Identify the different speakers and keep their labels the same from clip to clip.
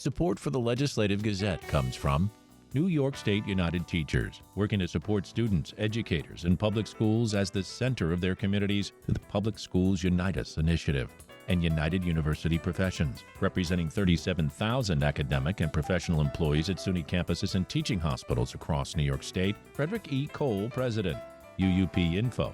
Speaker 1: Support for the Legislative Gazette comes from New York State United Teachers, working to support students, educators, and public schools as the center of their communities through the Public Schools Unite Us initiative, and United University Professions, representing 37,000 academic and professional employees at SUNY campuses and teaching hospitals across New York State. Frederick E. Cole, President, uupinfo.org.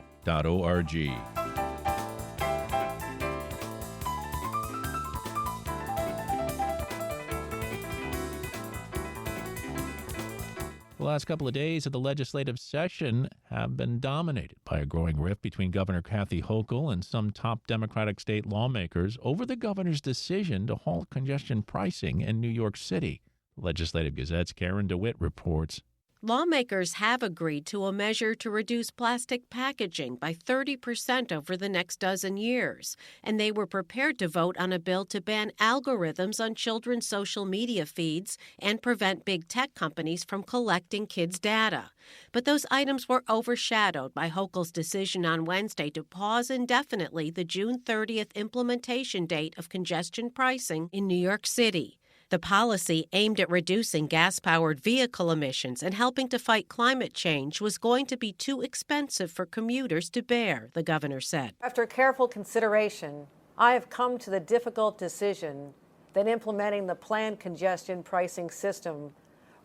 Speaker 1: The last couple of days of the legislative session have been dominated by a growing rift between Governor Kathy Hochul and some top Democratic state lawmakers over the governor's decision to halt congestion pricing in New York City. The Legislative Gazette's Karen DeWitt reports.
Speaker 2: Lawmakers have agreed to a measure to reduce plastic packaging by 30% over the next dozen years, and they were prepared to vote on a bill to ban algorithms on children's social media feeds and prevent big tech companies from collecting kids' data. But those items were overshadowed by Hochul's decision on Wednesday to pause indefinitely the June 30th implementation date of congestion pricing in New York City. The policy aimed at reducing gas-powered vehicle emissions and helping to fight climate change was going to be too expensive for commuters to bear, the governor said.
Speaker 3: After careful consideration, I have come to the difficult decision that implementing the planned congestion pricing system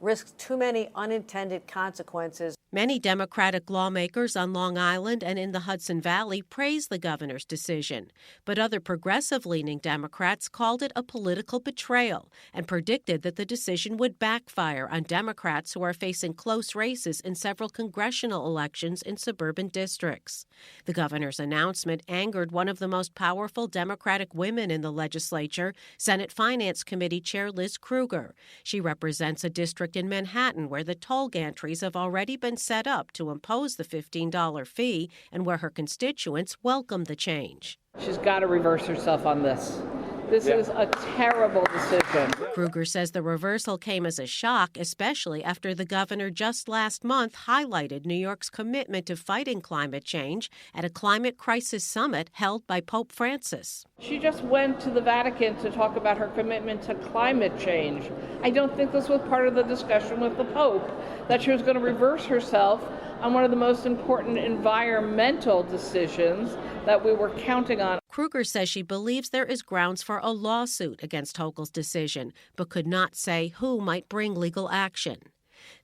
Speaker 3: risks too many unintended consequences.
Speaker 2: Many Democratic lawmakers on Long Island and in the Hudson Valley praised the governor's decision, but other progressive-leaning Democrats called it a political betrayal and predicted that the decision would backfire on Democrats who are facing close races in several congressional elections in suburban districts. The governor's announcement angered one of the most powerful Democratic women in the legislature, Senate Finance Committee Chair Liz Krueger. She represents a district in Manhattan where the toll gantries have already been set up to impose the $15 fee and where her constituents welcome the change.
Speaker 4: She's got to reverse herself on this. This is a terrible decision.
Speaker 2: Krueger says the reversal came as a shock, especially after the governor just last month highlighted New York's commitment to fighting climate change at a climate crisis summit held by Pope Francis.
Speaker 4: She just went to the Vatican to talk about her commitment to climate change. I don't think this was part of the discussion with the Pope, that she was going to reverse herself on one of the most important environmental decisions that we were counting on.
Speaker 2: Krueger says she believes there is grounds for a lawsuit against Hochul's decision, but could not say who might bring legal action.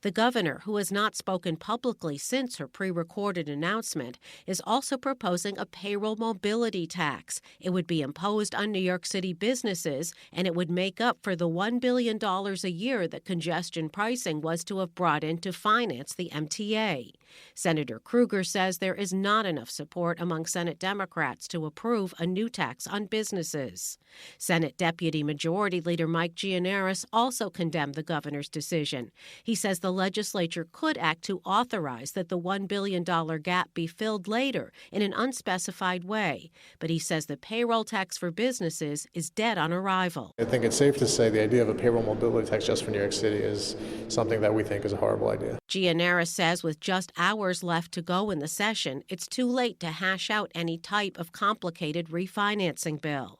Speaker 2: The governor, who has not spoken publicly since her pre-recorded announcement, is also proposing a payroll mobility tax. It would be imposed on New York City businesses, and it would make up for the $1 billion a year that congestion pricing was to have brought in to finance the MTA. Senator Krueger says there is not enough support among Senate Democrats to approve a new tax on businesses. Senate Deputy Majority Leader Mike Gianaris also condemned the governor's decision. He says the legislature could act to authorize that the $1 billion gap be filled later in an unspecified way. But he says the payroll tax for businesses is dead on arrival.
Speaker 5: I think it's safe to say the idea of a payroll mobility tax just for New York City is something that we think is a horrible idea.
Speaker 2: Gianaris says with just hours left to go in the session, it's too late to hash out any type of complicated refinancing bill.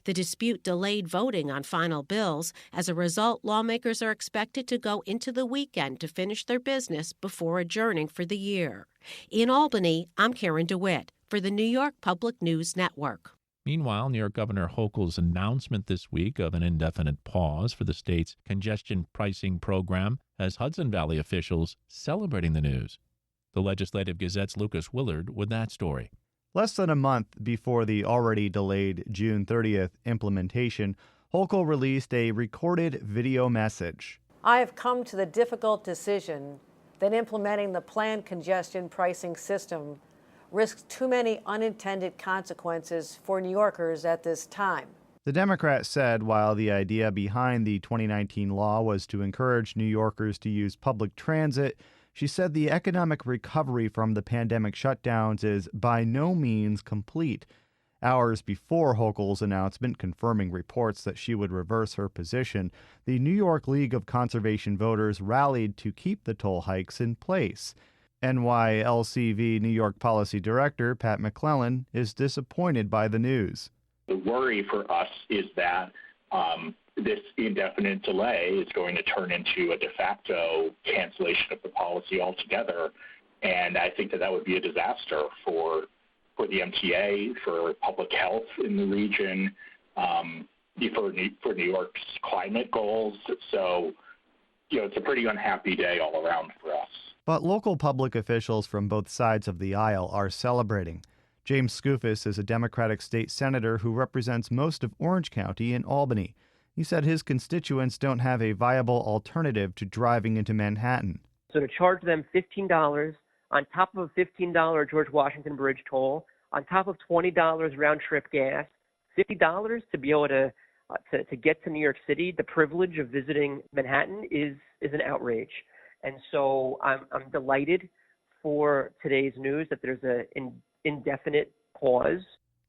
Speaker 2: The dispute delayed voting on final bills. As a result, lawmakers are expected to go into the weekend to finish their business before adjourning for the year. In Albany, I'm Karen DeWitt for the New York Public News Network.
Speaker 1: Meanwhile, New York Governor Hochul's announcement this week of an indefinite pause for the state's congestion pricing program has Hudson Valley officials celebrating the news. The Legislative Gazette's Lucas Willard with that story.
Speaker 6: Less than a month before the already delayed June 30th implementation, Hochul released a recorded video message.
Speaker 3: I have come to the difficult decision that implementing the planned congestion pricing system risks too many unintended consequences for New Yorkers at this time.
Speaker 6: The Democrat said while the idea behind the 2019 law was to encourage New Yorkers to use public transit, she said the economic recovery from the pandemic shutdowns is by no means complete. Hours before Hochul's announcement confirming reports that she would reverse her position, the New York League of Conservation Voters rallied to keep the toll hikes in place. NYLCV New York Policy Director Pat McClellan is disappointed by the news.
Speaker 7: The worry for us is that This indefinite delay is going to turn into a de facto cancellation of the policy altogether. And I think that would be a disaster for the MTA, for public health in the region, for New York's climate goals. So, it's a pretty unhappy day all around for us.
Speaker 6: But local public officials from both sides of the aisle are celebrating. James Skoufis is a Democratic state senator who represents most of Orange County in Albany. He said his constituents don't have a viable alternative to driving into Manhattan.
Speaker 8: So to charge them $15 on top of a $15 George Washington Bridge toll, on top of $20 round-trip gas, $50 to be able to get to New York City, the privilege of visiting Manhattan is an outrage. And so I'm delighted for today's news that there's an indefinite pause.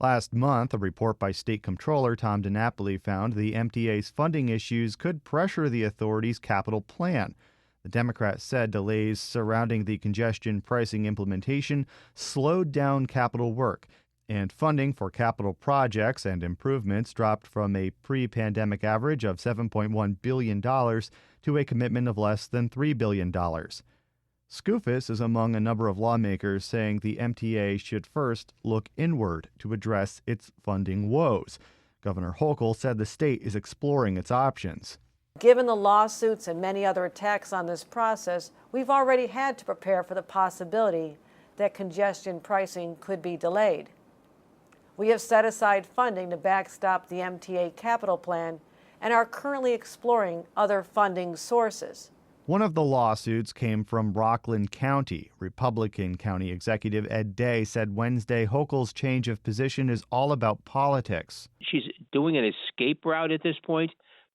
Speaker 6: Last month, a report by State Comptroller Tom DiNapoli found the MTA's funding issues could pressure the authority's capital plan. The Democrats said delays surrounding the congestion pricing implementation slowed down capital work, and funding for capital projects and improvements dropped from a pre-pandemic average of $7.1 billion to a commitment of less than $3 billion. Skoufis is among a number of lawmakers saying the MTA should first look inward to address its funding woes. Governor Hochul said the state is exploring its options.
Speaker 3: Given the lawsuits and many other attacks on this process, we've already had to prepare for the possibility that congestion pricing could be delayed. We have set aside funding to backstop the MTA capital plan and are currently exploring other funding sources.
Speaker 6: One of the lawsuits came from Rockland County. Republican County Executive Ed Day said Wednesday Hochul's change of position is all about politics.
Speaker 9: She's doing an escape route at this point.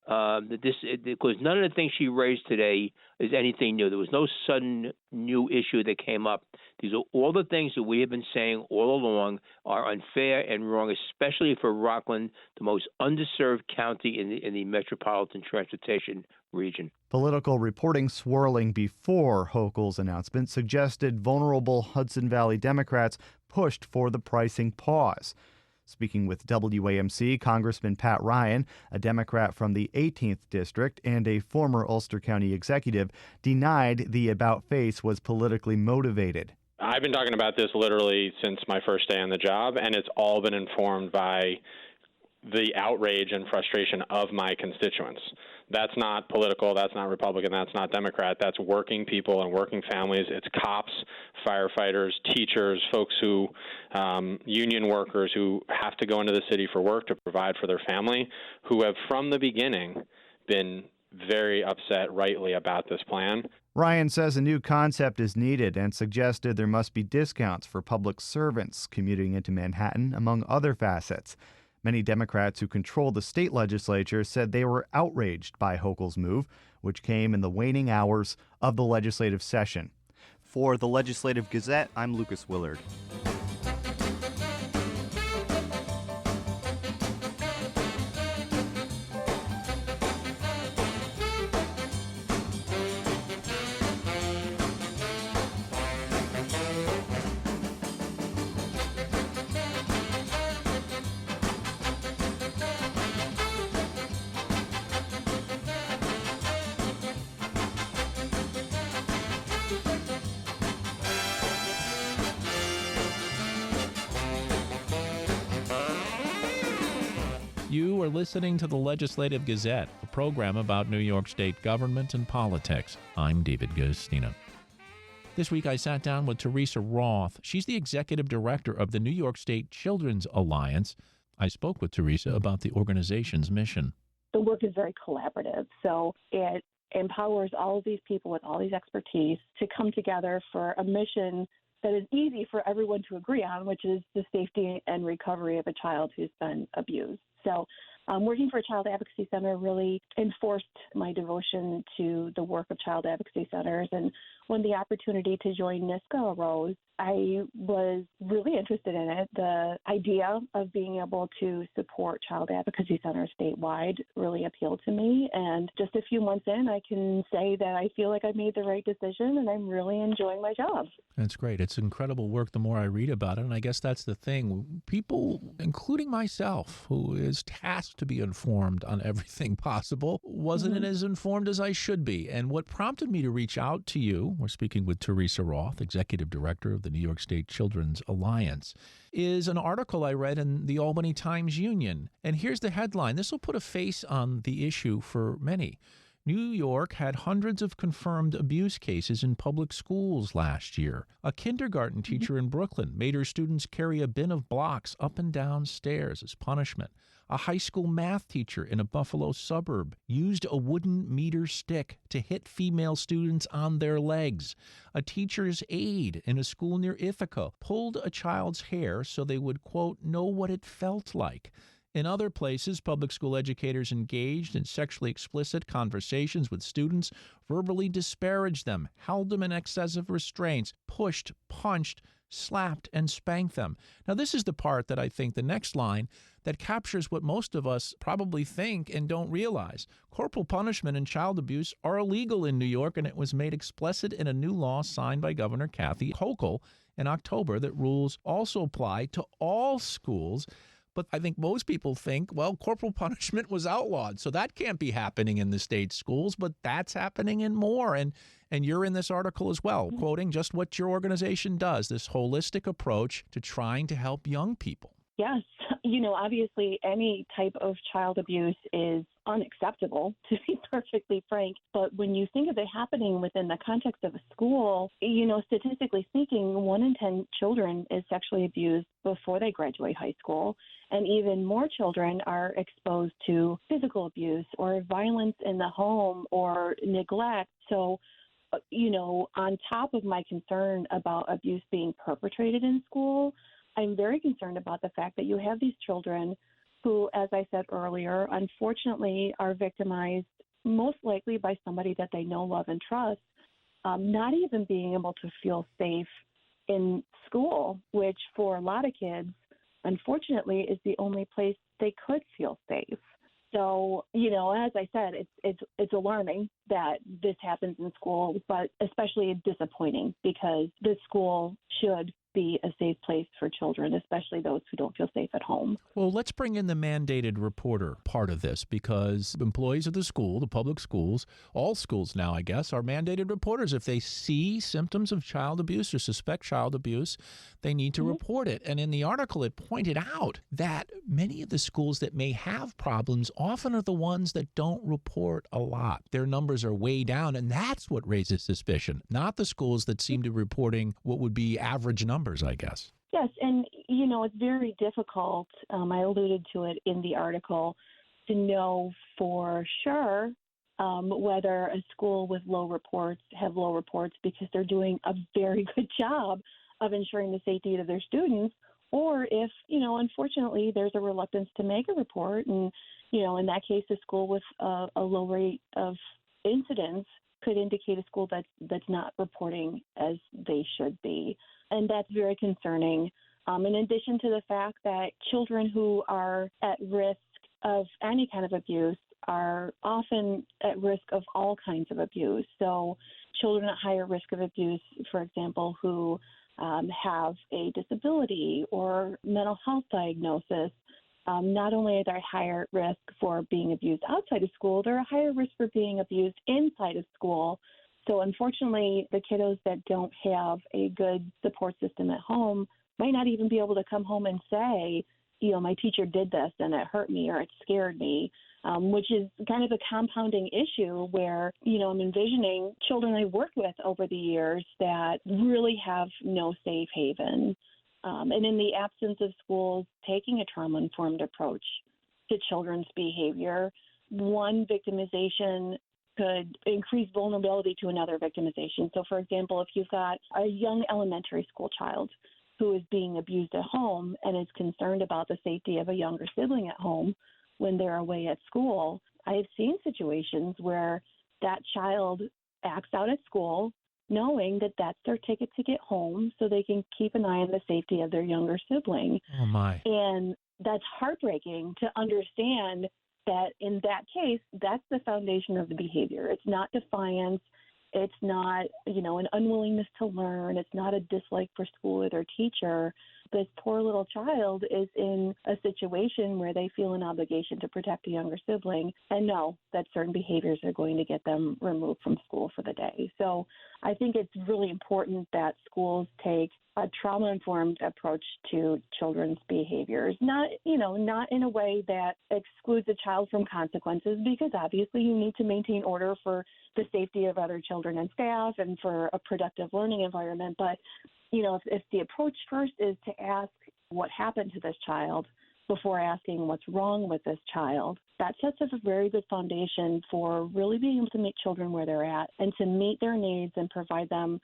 Speaker 9: Because none of the things she raised today is anything new. There was no sudden new issue that came up. These are all the things that we have been saying all along are unfair and wrong, especially for Rockland, the most underserved county in the metropolitan transportation region.
Speaker 6: Political reporting swirling before Hochul's announcement suggested vulnerable Hudson Valley Democrats pushed for the pricing pause. Speaking with WAMC, Congressman Pat Ryan, a Democrat from the 18th District and a former Ulster County executive, denied the about-face was politically motivated.
Speaker 10: I've been talking about this literally since my first day on the job, and it's all been informed by the outrage and frustration of my constituents. That's not political, that's not Republican, that's not Democrat, that's working people and working families. It's cops, firefighters, teachers, folks who, union workers who have to go into the city for work to provide for their family, who have from the beginning been very upset, rightly, about this plan.
Speaker 6: Ryan says a new concept is needed and suggested there must be discounts for public servants commuting into Manhattan, among other facets. Many Democrats who control the state legislature said they were outraged by Hochul's move, which came in the waning hours of the legislative session. For the Legislative Gazette, I'm Lucas Willard.
Speaker 1: You are listening to the Legislative Gazette, a program about New York State government and politics. I'm David Gostina. This week I sat down with Teresa Roth. She's the executive director of the New York State Children's Alliance. I spoke with Teresa about the organization's mission.
Speaker 11: The work is very collaborative, so it empowers all of these people with all these expertise to come together for a mission that is easy for everyone to agree on, which is the safety and recovery of a child who's been abused. So working for a child advocacy center really enforced my devotion to the work of child advocacy centers and when the opportunity to join NISCA arose, I was really interested in it. The idea of being able to support child advocacy centers statewide really appealed to me. And just a few months in, I can say that I feel like I made the right decision and I'm really enjoying my job.
Speaker 1: That's great. It's incredible work the more I read about it. And I guess that's the thing. People, including myself, who is tasked to be informed on everything possible, wasn't as informed as I should be. And what prompted me to reach out to you, we're speaking with Teresa Roth, Executive Director of the New York State Children's Alliance, is an article I read in the Albany Times-Union. And here's the headline. This will put a face on the issue for many. New York had hundreds of confirmed abuse cases in public schools last year. A kindergarten teacher in Brooklyn made her students carry a bin of blocks up and down stairs as punishment. A high school math teacher in a Buffalo suburb used a wooden meter stick to hit female students on their legs. A teacher's aide in a school near Ithaca pulled a child's hair so they would, quote, know what it felt like. In other places, public school educators engaged in sexually explicit conversations with students, verbally disparaged them, held them in excessive restraints, pushed, punched, slapped, and spanked them. Now, this is the part that I think the next line that captures what most of us probably think and don't realize. Corporal punishment and child abuse are illegal in New York, and it was made explicit in a new law signed by Governor Kathy Hochul in October that rules also apply to all schools. But I think most people think, well, corporal punishment was outlawed, so that can't be happening in the state schools, but that's happening in more. And you're in this article as well, quoting just what your organization does, this holistic approach to trying to help young people.
Speaker 11: Yes. Obviously, any type of child abuse is unacceptable, to be perfectly frank. But when you think of it happening within the context of a school, statistically speaking, 1 in 10 children is sexually abused before they graduate high school. And even more children are exposed to physical abuse or violence in the home or neglect. So, on top of my concern about abuse being perpetrated in school, I'm very concerned about the fact that you have these children who, as I said earlier, unfortunately are victimized most likely by somebody that they know, love, and trust, not even being able to feel safe in school, which for a lot of kids, unfortunately, is the only place they could feel safe. So, as I said, it's alarming that this happens in school, but especially disappointing because the school should be a safe place for children, especially those who don't feel safe at home.
Speaker 1: Well, let's bring in the mandated reporter part of this, because employees of the school, the public schools, all schools now, I guess, are mandated reporters. If they see symptoms of child abuse or suspect child abuse, they need to report it. And in the article, it pointed out that many of the schools that may have problems often are the ones that don't report a lot. Their numbers are way down, and that's what raises suspicion, not the schools that seem to be reporting what would be average numbers, I guess.
Speaker 11: Yes, and, it's very difficult, I alluded to it in the article, to know for sure whether a school with low reports have low reports because they're doing a very good job of ensuring the safety of their students, or if, unfortunately, there's a reluctance to make a report. And, in that case, a school with a low rate of incidents could indicate a school that's not reporting as they should be. And that's very concerning. In addition to the fact that children who are at risk of any kind of abuse are often at risk of all kinds of abuse. So children at higher risk of abuse, for example, who have a disability or mental health diagnosis, not only are they higher risk for being abused outside of school, they're a higher risk for being abused inside of school. So unfortunately, the kiddos that don't have a good support system at home might not even be able to come home and say, my teacher did this and it hurt me or it scared me, which is kind of a compounding issue where, I'm envisioning children I've worked with over the years that really have no safe haven. And in the absence of schools taking a trauma-informed approach to children's behavior, one victimization could increase vulnerability to another victimization. So, for example, if you've got a young elementary school child who is being abused at home and is concerned about the safety of a younger sibling at home when they're away at school, I have seen situations where that child acts out at school, knowing that that's their ticket to get home so they can keep an eye on the safety of their younger sibling.
Speaker 1: Oh, my.
Speaker 11: And that's heartbreaking to understand that in that case, that's the foundation of the behavior. It's not defiance. It's not, an unwillingness to learn. It's not a dislike for school or their teacher. This poor little child is in a situation where they feel an obligation to protect a younger sibling and know that certain behaviors are going to get them removed from school for the day. So I think it's really important that schools take a trauma-informed approach to children's behaviors, not in a way that excludes a child from consequences, because obviously you need to maintain order for the safety of other children and staff and for a productive learning environment. But, if the approach first is to ask what happened to this child before asking what's wrong with this child, that sets up a very good foundation for really being able to meet children where they're at and to meet their needs and provide them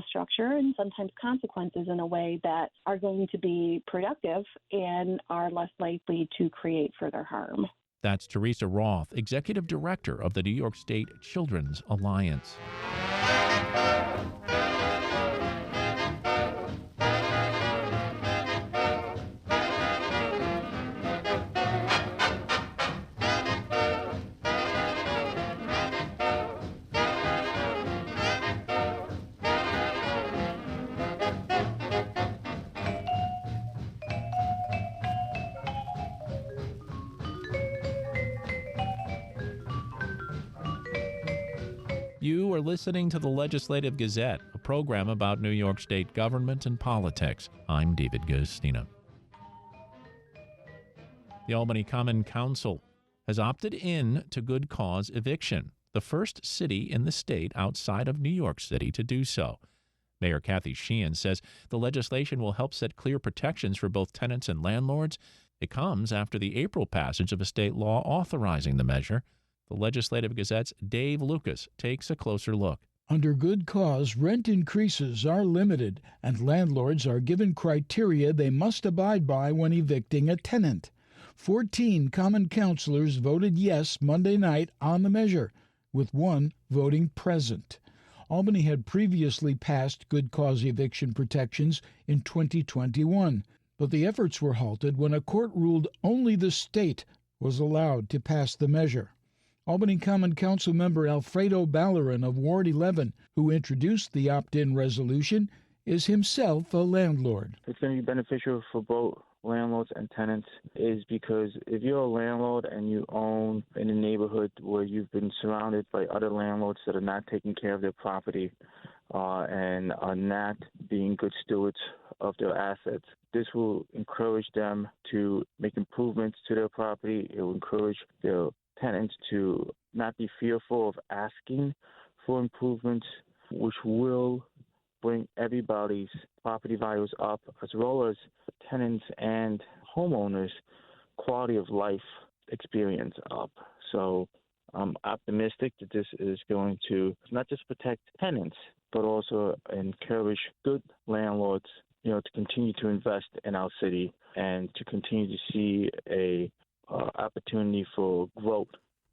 Speaker 11: structure and sometimes consequences in a way that are going to be productive and are less likely to create further harm.
Speaker 1: That's Teresa Roth, Executive Director of the New York State Children's Alliance. You are listening to the Legislative Gazette, a program about New York State government and politics. I'm David Gostina. The Albany Common Council has opted in to good cause eviction, the first city in the state outside of New York City to do so. Mayor Kathy Sheehan says the legislation will help set clear protections for both tenants and landlords. It comes after the April passage of a state law authorizing the measure. The Legislative Gazette's Dave Lucas takes a closer look.
Speaker 12: Under good cause, rent increases are limited, and landlords are given criteria they must abide by when evicting a tenant. 14 common councilors voted yes Monday night on the measure, with one voting present. Albany had previously passed good cause eviction protections in 2021, but the efforts were halted when a court ruled only the state was allowed to pass the measure. Albany Common Council member Alfredo Ballerin of Ward 11, who introduced the opt-in resolution, is himself a landlord.
Speaker 13: It's going to be beneficial for both landlords and tenants is because if you're a landlord and you own in a neighborhood where you've been surrounded by other landlords that are not taking care of their property and are not being good stewards of their assets, this will encourage them to make improvements to their property. It will encourage their tenants to not be fearful of asking for improvements, which will bring everybody's property values up, as well as tenants and homeowners' quality of life experience up. So I'm optimistic that this is going to not just protect tenants, but also encourage good landlords, to continue to invest in our city and to continue to see a opportunity for growth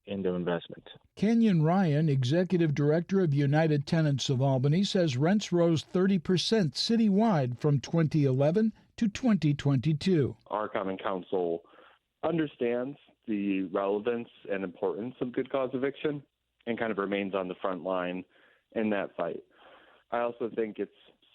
Speaker 13: in their investment.
Speaker 12: Kenyon Ryan, Executive Director of United Tenants of Albany, says rents rose 30% citywide from 2011 to 2022.
Speaker 14: Our Common Council understands the relevance and importance of good cause eviction and kind of remains on the front line in that fight. I also think it's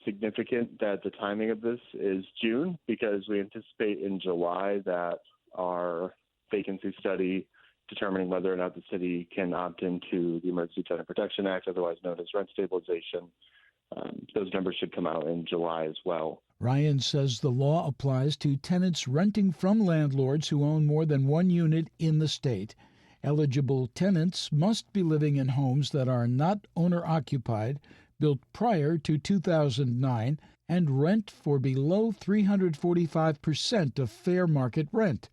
Speaker 14: significant that the timing of this is June, because we anticipate in July that our vacancy study determining whether or not the city can opt into the Emergency Tenant Protection Act, otherwise known as rent stabilization. Those numbers should come out in July as well.
Speaker 12: Ryan says the law applies to tenants renting from landlords who own more than one unit in the state. Eligible tenants must be living in homes that are not owner-occupied, built prior to 2009, and rent for below 345% of fair market rent.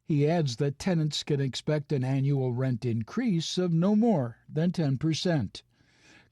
Speaker 12: He adds that tenants can expect an annual rent increase of no more than 10%.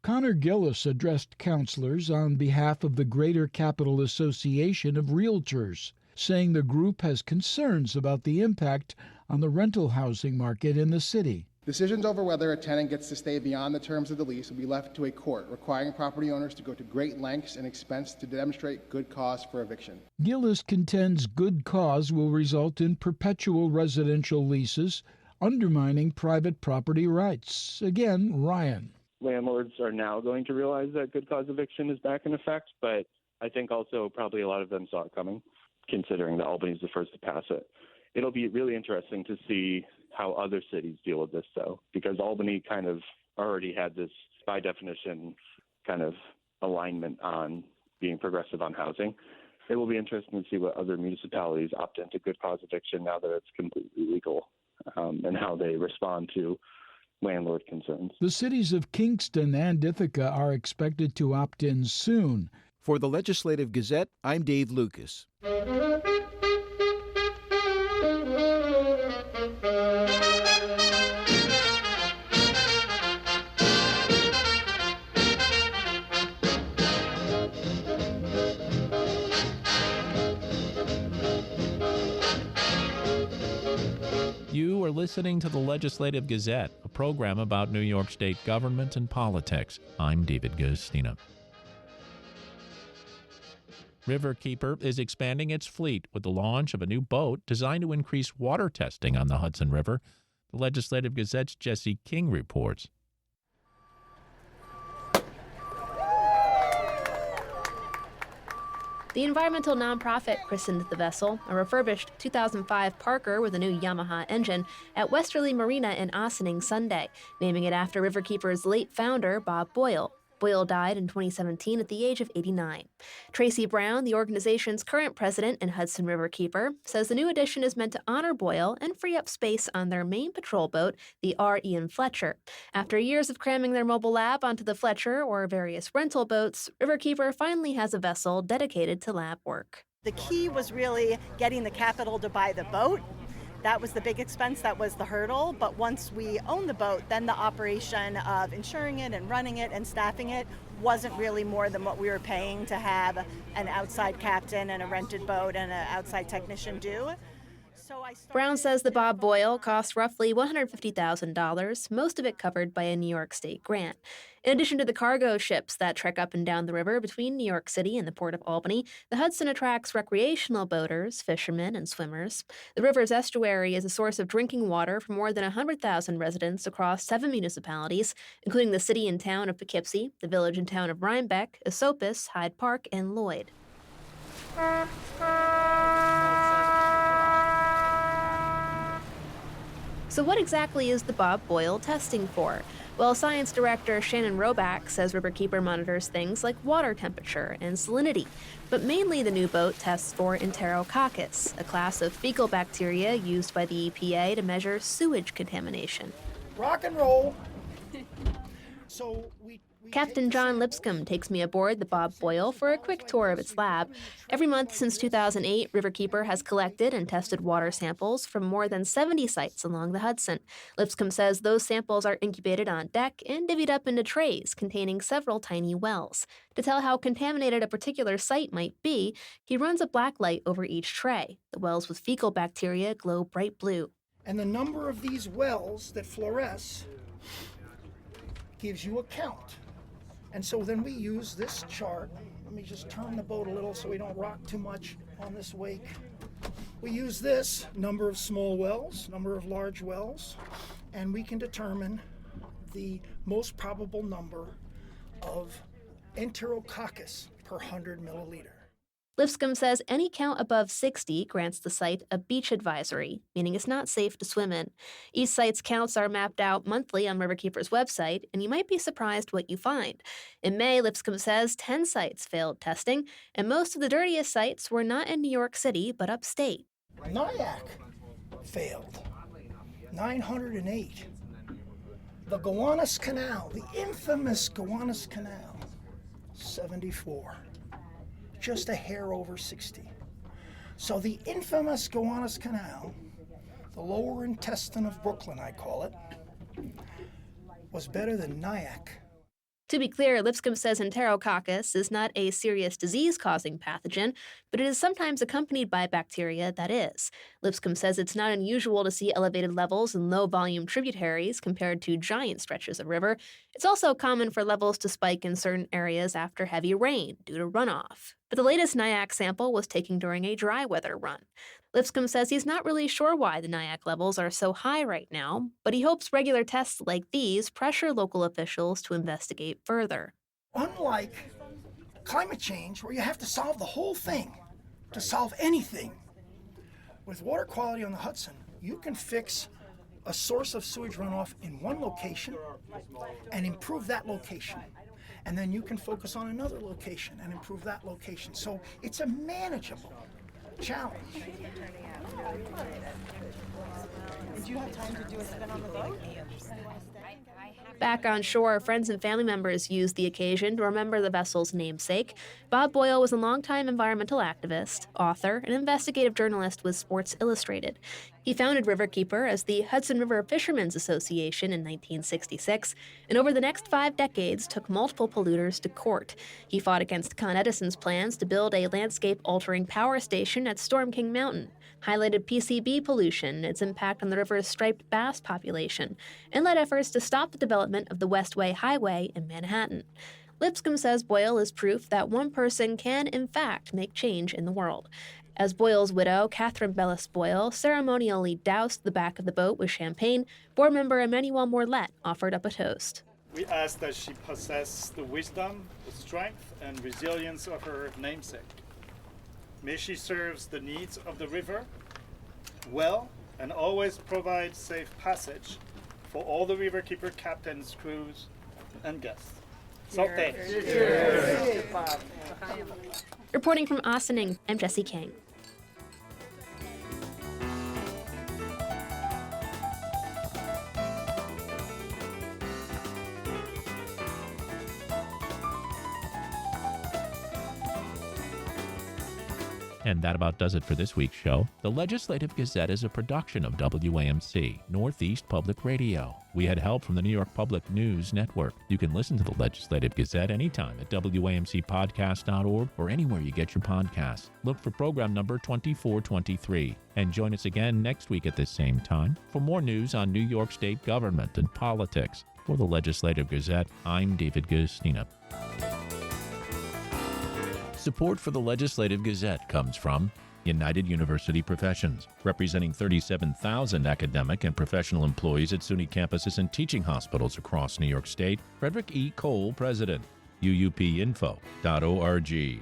Speaker 12: Connor Gillis addressed counselors on behalf of the Greater Capital Association of Realtors, saying the group has concerns about the impact on the rental housing market in the city.
Speaker 15: Decisions over whether a tenant gets to stay beyond the terms of the lease will be left to a court, requiring property owners to go to great lengths and expense to demonstrate good cause for eviction.
Speaker 12: Gillis contends good cause will result in perpetual residential leases, undermining private property rights. Again, Ryan.
Speaker 14: Landlords are now going to realize that good cause eviction is back in effect, but I think also probably a lot of them saw it coming, considering that Albany's the first to pass it. It'll be really interesting to see how other cities deal with this, though, because Albany kind of already had this, by definition, kind of alignment on being progressive on housing. It will be interesting to see what other municipalities opt into good cause eviction now that it's completely legal, and how they respond to landlord concerns.
Speaker 12: The cities of Kingston and Ithaca are expected to opt in soon.
Speaker 16: For the Legislative Gazette, I'm Dave Lucas.
Speaker 1: You are listening to the Legislative Gazette, a program about New York State government and politics. I'm David Gustina. Riverkeeper is expanding its fleet with the launch of a new boat designed to increase water testing on the Hudson River. The Legislative Gazette's Jesse King reports.
Speaker 17: The environmental nonprofit christened the vessel, a refurbished 2005 Parker with a new Yamaha engine, at Westerly Marina in Ossining Sunday, naming it after Riverkeeper's late founder, Bob Boyle. Boyle died in 2017 at the age of 89. Tracy Brown, the organization's current president and Hudson Riverkeeper, says the new addition is meant to honor Boyle and free up space on their main patrol boat, the R. Ian Fletcher. After years of cramming their mobile lab onto the Fletcher or various rental boats, Riverkeeper finally has a vessel dedicated to lab work.
Speaker 18: The key was really getting the capital to buy the boat. That was the big expense, that was the hurdle. But once we owned the boat, then the operation of insuring it and running it and staffing it wasn't really more than what we were paying to have an outside captain and a rented boat and an outside technician do.
Speaker 17: Brown says the Bob Boyle cost roughly $150,000, most of it covered by a New York State grant. In addition to the cargo ships that trek up and down the river between New York City and the Port of Albany, the Hudson attracts recreational boaters, fishermen, and swimmers. The river's estuary is a source of drinking water for more than 100,000 residents across 7 municipalities, including the city and town of Poughkeepsie, the village and town of Rhinebeck, Esopus, Hyde Park, and Lloyd. So what exactly is the Bob Boyle testing for? Well, Science Director Shannon Roback says Riverkeeper monitors things like water temperature and salinity. But mainly the new boat tests for Enterococcus, a class of fecal bacteria used by the EPA to measure sewage contamination.
Speaker 19: Rock and roll.
Speaker 17: Captain John Lipscomb takes me aboard the Bob Boyle for a quick tour of its lab. Every month since 2008, Riverkeeper has collected and tested water samples from more than 70 sites along the Hudson. Lipscomb says those samples are incubated on deck and divvied up into trays containing several tiny wells. To tell how contaminated a particular site might be, he runs a black light over each tray. The wells with fecal bacteria glow bright blue.
Speaker 19: And the number of these wells that fluoresce gives you a count. And so then we use this chart. Let me just turn the boat a little so we don't rock too much on this wake. We use this number of small wells, number of large wells, and we can determine the most probable number of Enterococcus per 100 milliliter.
Speaker 17: Lipscomb says any count above 60 grants the site a beach advisory, meaning it's not safe to swim in. Each site's counts are mapped out monthly on Riverkeeper's website, and you might be surprised what you find. In May, Lipscomb says 10 sites failed testing, and most of the dirtiest sites were not in New York City, but upstate.
Speaker 19: Nyack failed, 908. The Gowanus Canal, the infamous Gowanus Canal, 74. Just a hair over 60. So the infamous Gowanus Canal, the lower intestine of Brooklyn, I call it, was better than Nyack.
Speaker 17: To be clear, Lipscomb says Enterococcus is not a serious disease-causing pathogen, but it is sometimes accompanied by bacteria that is. Lipscomb says it's not unusual to see elevated levels in low-volume tributaries compared to giant stretches of river. It's also common for levels to spike in certain areas after heavy rain due to runoff. But the latest NIAC sample was taken during a dry weather run. Lipscomb says he's not really sure why the NIAC levels are so high right now, but he hopes regular tests like these pressure local officials to investigate further.
Speaker 19: Unlike climate change, where you have to solve the whole thing to solve anything, with water quality on the Hudson, you can fix a source of sewage runoff in one location and improve that location. And then you can focus on another location and improve that location. So it's a manageable challenge.
Speaker 18: Did you have time to do a spin on the boat?
Speaker 17: Back on shore, friends and family members used the occasion to remember the vessel's namesake. Bob Boyle was a longtime environmental activist, author, and investigative journalist with Sports Illustrated. He founded Riverkeeper as the Hudson River Fishermen's Association in 1966, and over the next 5 decades took multiple polluters to court. He fought against Con Edison's plans to build a landscape-altering power station at Storm King Mountain, highlighted PCB pollution and its impact on the river's striped bass population, and led efforts to stop the development of the Westway Highway in Manhattan. Lipscomb says Boyle is proof that one person can, in fact, make change in the world. As Boyle's widow, Catherine Bellis Boyle, ceremonially doused the back of the boat with champagne, board member Emmanuel Morlet offered up a toast.
Speaker 20: We ask that she possess the wisdom, the strength, and resilience of her namesake. May she serve the needs of the river well and always provide safe passage for all the Riverkeeper captains, crews, and guests. Salute.
Speaker 17: Cheers. Reporting from Ossining, I'm Jesse King.
Speaker 1: And that about does it for this week's show. The Legislative Gazette is a production of WAMC, Northeast Public Radio. We had help from the New York Public News Network. You can listen to the Legislative Gazette anytime at WAMCpodcast.org or anywhere you get your podcasts. Look for program number 2423. And join us again next week at this same time for more news on New York State government and politics. For the Legislative Gazette, I'm David Gustina. Support for the Legislative Gazette comes from United University Professions, representing 37,000 academic and professional employees at SUNY campuses and teaching hospitals across New York State. Frederick E. Cole, President. UUPinfo.org.